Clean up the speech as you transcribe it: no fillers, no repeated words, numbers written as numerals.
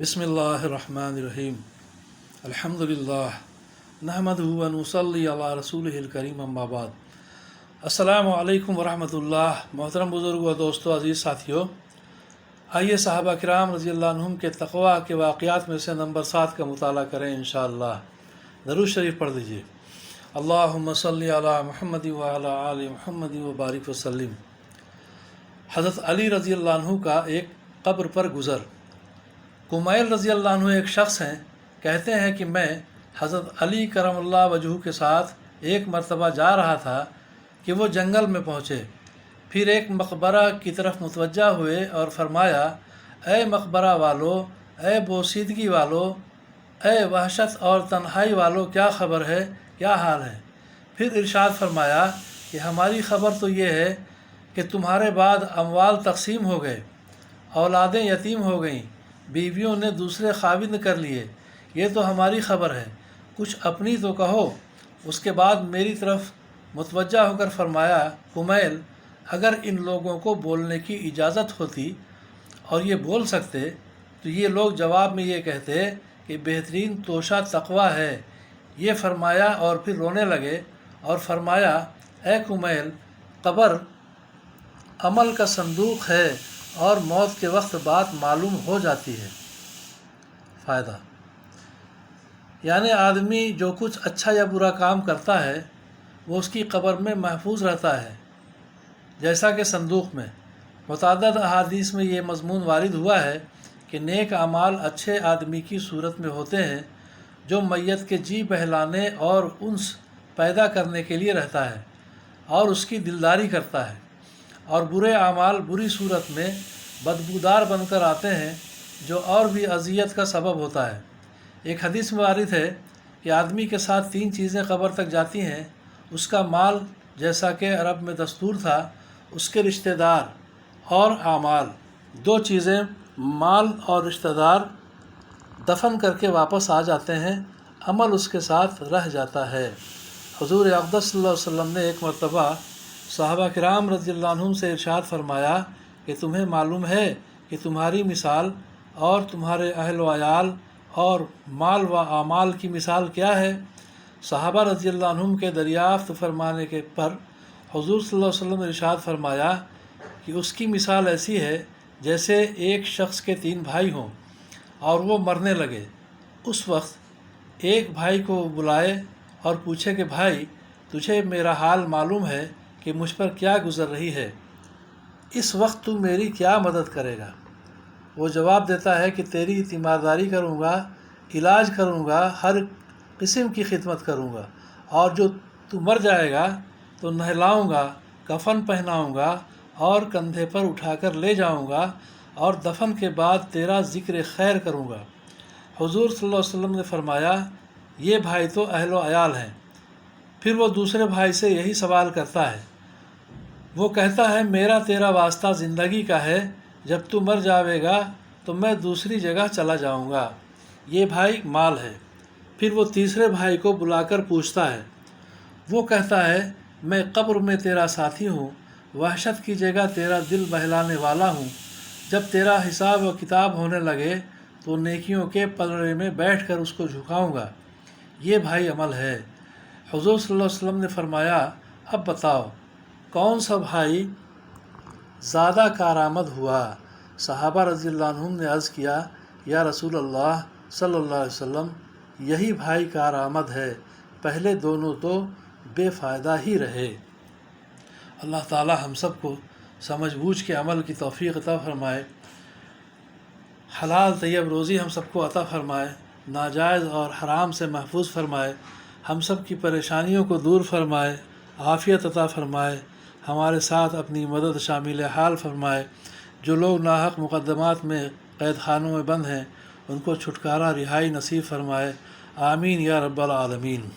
बिस्मिल्लाहिर्रहमानिर्रहीम अल्हम्दुलिल्लाह नहमदुहु व नुसल्ली अला रसूलिहिल करीम अम्मा बाद। अस्सलामु अलैकुम वरहमतुल्लाह। मोहतरम बुज़ुर्ग व दोस्तों, अज़ीज़ साथियों, आइए सहाबा किराम रज़ियल्लाहु अन्हुम के तक़वा के वाक़यात में से नंबर 7 का मुताला करें इंशाअल्लाह। दरूद शरीफ पढ़ लीजिए। अल्लाहुम्मा सल्ली अला मुहम्मद व अला आलि मुहम्मद व बारिक व सल्लिम। हज़रत अली रज़ियल्लाहु अन्हु का एक कब्र पर गुज़र। कुमैल रज़ियल्लाहु अन्हु एक शख्स हैं, कहते हैं कि मैं हज़रत अली करमल्लाह वजहू के साथ एक मरतबा जा रहा था कि वो जंगल में पहुँचे। फिर एक मकबरा की तरफ मुतवज्जा हुए और फरमाया, ए मकबरा वालो, ए बोसीदगी वालो, ए वहशत और तन्हाई वालो, क्या ख़बर है, क्या हाल है। फिर इरशाद फरमाया कि हमारी ख़बर तो ये है कि तुम्हारे बाद अमवाल तकसीम हो गए, औलादें यतीम हो गईं, बीवियों ने दूसरे खाविंद कर लिए। ये तो हमारी ख़बर है, कुछ अपनी तो कहो। उसके बाद मेरी तरफ मुतवज्जा होकर फरमाया, कुमैल, अगर इन लोगों को बोलने की इजाज़त होती और ये बोल सकते तो ये लोग जवाब में ये कहते कि बेहतरीन तोशा तक़वा है। ये फरमाया और फिर रोने लगे और फरमाया, ए कुमैल, कब्र अमल का संदूक है और मौत के वक्त बात मालूम हो जाती है। फ़ायदा, यानी आदमी जो कुछ अच्छा या बुरा काम करता है वो उसकी कब्र में महफूज रहता है, जैसा कि संदूक में। मुतअद्दिद अहादीस में ये मज़मून वारिद हुआ है कि नेक अमाल अच्छे आदमी की सूरत में होते हैं जो मैयत के जी बहलाने और उन्स पैदा करने के लिए रहता है और उसकी दिलदारी करता है, और बुरे अमाल बुरी सूरत में बदबूदार बनकर आते हैं जो और भी अज़ियत का सबब होता है। एक हदीस में वारिद है कि आदमी के साथ 3 चीज़ें कब्र तक जाती हैं, उसका माल, जैसा कि अरब में दस्तूर था, उसके रिश्तेदार और आमाल। 2 चीज़ें, माल और रिश्तेदार, दफन करके वापस आ जाते हैं, अमल उसके साथ रह जाता है। हुज़ूर अक़दस सल्लल्लाहु अलैहि वसल्लम ने एक मरतबा सहाबा किराम रज़ियल्लाहु अन्हुम से इरशाद फरमाया कि तुम्हें मालूम है कि तुम्हारी मिसाल और तुम्हारे अहल व अयाल और माल व आमाल की मिसाल क्या है। सहाबा रज़ियल्लाहु अन्हुम के दरियाफ़्त फरमाने के पर हुज़ूर सल्लल्लाहु अलैहि वसल्लम ने इरशाद फरमाया कि उसकी मिसाल ऐसी है जैसे एक शख्स के 3 भाई हों और वो मरने लगे। उस वक्त एक भाई को बुलाए और पूछे कि भाई, तुझे मेरा हाल मालूम है कि मुझ पर क्या गुज़र रही है, इस वक्त तू मेरी क्या मदद करेगा। वो जवाब देता है कि तेरी तीमारदारी करूँगा, इलाज करूँगा, हर किस्म की खिदमत करूँगा, और जो तू मर जाएगा तो नहलाऊँगा, कफन पहनाऊँगा और कंधे पर उठाकर ले जाऊँगा और दफन के बाद तेरा ज़िक्र खैर करूँगा। हुज़ूर सल्लल्लाहु अलैहि वसल्लम ने फरमाया, ये भाई तो अहल व अयाल हैं। फिर वो दूसरे भाई से यही सवाल करता है। वो कहता है, मेरा तेरा वास्ता ज़िंदगी का है, जब तू मर जाएगा तो मैं दूसरी जगह चला जाऊंगा। ये भाई माल है। फिर वो तीसरे भाई को बुलाकर पूछता है। वो कहता है, मैं कब्र में तेरा साथी हूँ, वहशत की जगह तेरा दिल बहलाने वाला हूँ। जब तेरा हिसाब व किताब होने लगे तो नेकियों के पलड़े में बैठ कर उसको झुकाऊँगा। ये भाई अमल है। हुज़ूर सल्लल्लाहु अलैहि वसल्लम ने फरमाया, अब बताओ कौन सा भाई ज़्यादा कारामद हुआ। सहाबा रज़ियल्लाहु अन्हुम ने अर्ज़ किया, या रसूल अल्लाह सल्लल्लाहु अलैहि वसल्लम, यही भाई कारामद है, पहले दोनों तो बेफ़ायदा ही रहे। अल्लाह ताला हम सब को समझ बूझ के अमल की तौफ़ीक़ अता फ़रमाए, हलाल तैयब रोज़ी हम सबको अता फ़रमाए, नाजायज़ और हराम से महफूज फ़रमाए, हम सब की परेशानियों को दूर फ़रमाए, आफ़ियत अता फ़रमाए, हमारे साथ अपनी मदद शामिल हाल फ़रमाए। जो लोग नाहक मुक़द्दमात में क़ैद खानों में बंद हैं, उनको छुटकारा रिहाई नसीब फ़रमाए। आमीन या रब्बल आलमीन।